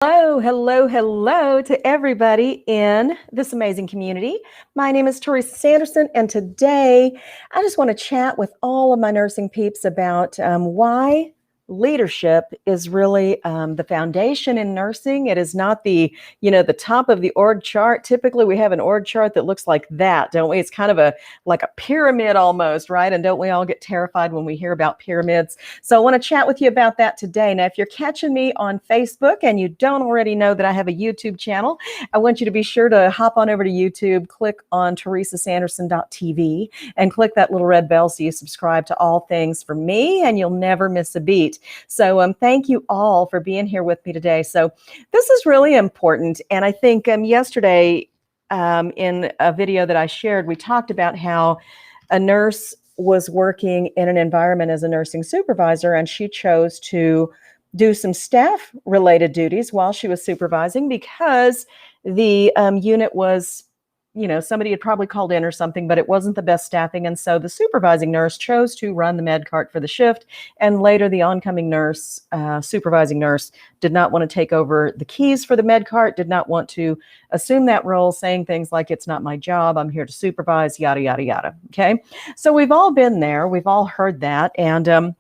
Hello, hello, hello to everybody in this amazing community. My name is Teresa Sanderson, and today I just want to chat with all of my nursing peeps about why leadership is really the foundation in nursing. It is not the top of the org chart. Typically, we have an org chart that looks like that, don't we? It's kind of like a pyramid almost, right? And don't we all get terrified when we hear about pyramids? So I want to chat with you about that today. Now, if you're catching me on Facebook and you don't already know that I have a YouTube channel, I want you to be sure to hop on over to YouTube, click on teresasanderson.tv, and click that little red bell so you subscribe to all things from me, and you'll never miss a beat. So thank you all for being here with me today. So this is really important. And I think yesterday in a video that I shared, we talked about how a nurse was working in an environment as a nursing supervisor, and she chose to do some staff related duties while she was supervising because the unit was, somebody had probably called in or something, but it wasn't the best staffing. And so the supervising nurse chose to run the med cart for the shift. And later the oncoming nurse, supervising nurse, did not want to take over the keys for the med cart, did not want to assume that role, saying things like, it's not my job, I'm here to supervise, yada, yada, yada. Okay. So we've all been there. We've all heard that. And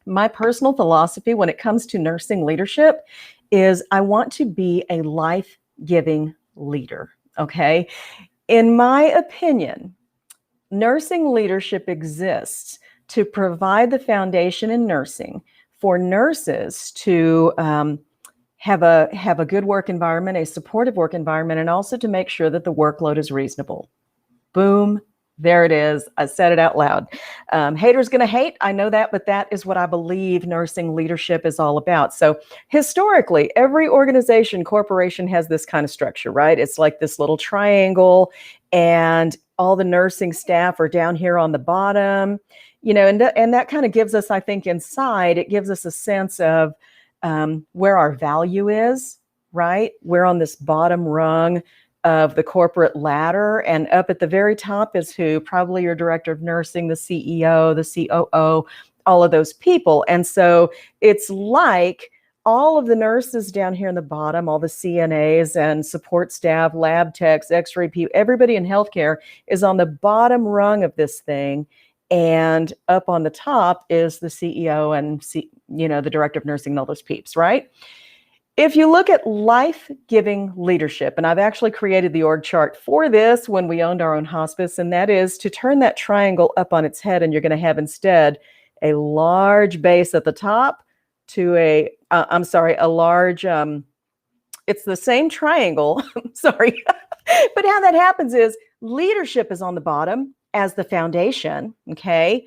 my personal philosophy when it comes to nursing leadership is I want to be a life-giving leader. Okay. In my opinion, nursing leadership exists to provide the foundation in nursing for nurses to have a good work environment, a supportive work environment, and also to make sure that the workload is reasonable. Boom. There it is. I said it out loud. Haters going to hate. I know that, but that is what I believe nursing leadership is all about. So historically, every organization, corporation has this kind of structure, right? It's like this little triangle, and all the nursing staff are down here on the bottom, and that kind of gives us, I think, inside, it gives us a sense of where our value is, right? We're on this bottom rung of the corporate ladder, and up at the very top is who? Probably your director of nursing, the CEO, the COO, all of those people. And so it's like all of the nurses down here in the bottom, all the CNAs and support staff, lab techs, x-ray people, everybody in healthcare is on the bottom rung of this thing. And up on the top is the CEO and the director of nursing and all those peeps, right? If you look at life-giving leadership, and I've actually created the org chart for this when we owned our own hospice, and that is to turn that triangle up on its head, and you're going to have instead a large base at the top to a large, it's the same triangle, sorry, but how that happens is leadership is on the bottom as the foundation, okay?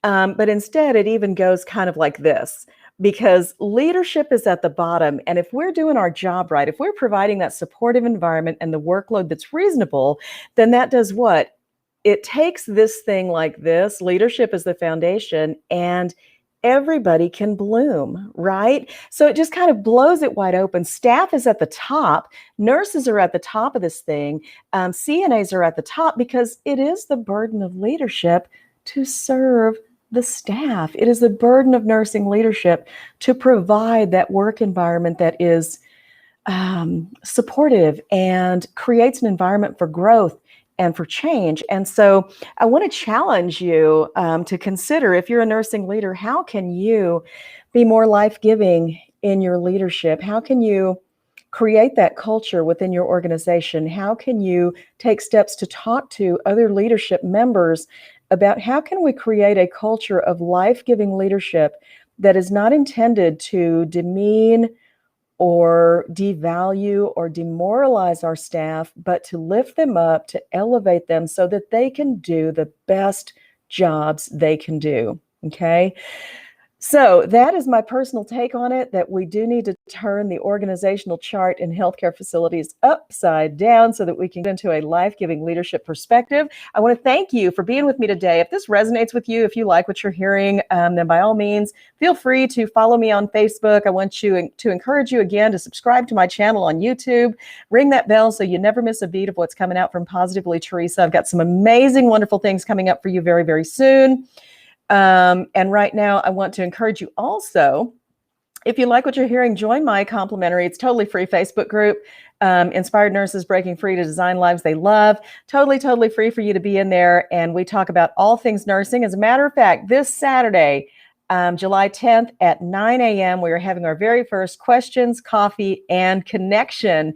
But instead it even goes kind of like this, because leadership is at the bottom. And if we're doing our job right, if we're providing that supportive environment and the workload that's reasonable, then that does what? It takes this thing like this, leadership is the foundation, and everybody can bloom, right? So it just kind of blows it wide open. Staff is at the top. Nurses are at the top of this thing. CNAs are at the top because it is the burden of leadership to serve the staff. It is the burden of nursing leadership to provide that work environment that is supportive and creates an environment for growth and for change. And so I want to challenge you to consider, if you're a nursing leader, how can you be more life-giving in your leadership? How can you create that culture within your organization? How can you take steps to talk to other leadership members about how can we create a culture of life-giving leadership that is not intended to demean or devalue or demoralize our staff, but to lift them up, to elevate them so that they can do the best jobs they can do, okay? So that is my personal take on it, that we do need to turn the organizational chart in healthcare facilities upside down so that we can get into a life-giving leadership perspective. I want to thank you for being with me today. If this resonates with you, if you like what you're hearing, then by all means, feel free to follow me on Facebook. I want you to encourage you again to subscribe to my channel on YouTube. Ring that bell so you never miss a beat of what's coming out from Positively Teresa. I've got some amazing, wonderful things coming up for you very, very soon. And right now, I want to encourage you also, If you like what you're hearing, join my complimentary, it's totally free Facebook group, Inspired Nurses Breaking Free to Design Lives They Love. Totally free for you to be in there. And we talk about all things nursing. As a matter of fact, this Saturday, July 10th at 9 a.m., we are having our very first questions, coffee, and connection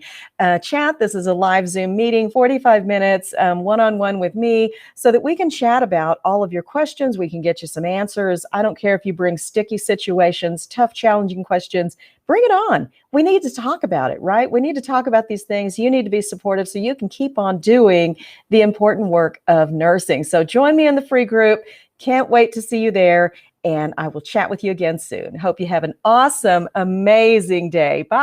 chat. This is a live Zoom meeting, 45 minutes, one-on-one with me, so that we can chat about all of your questions. We can get you some answers. I don't care if you bring sticky situations, tough, challenging questions. Bring it on. We need to talk about it, right? We need to talk about these things. You need to be supportive so you can keep on doing the important work of nursing. So join me in the free group. Can't wait to see you there. And I will chat with you again soon. Hope you have an awesome, amazing day. Bye.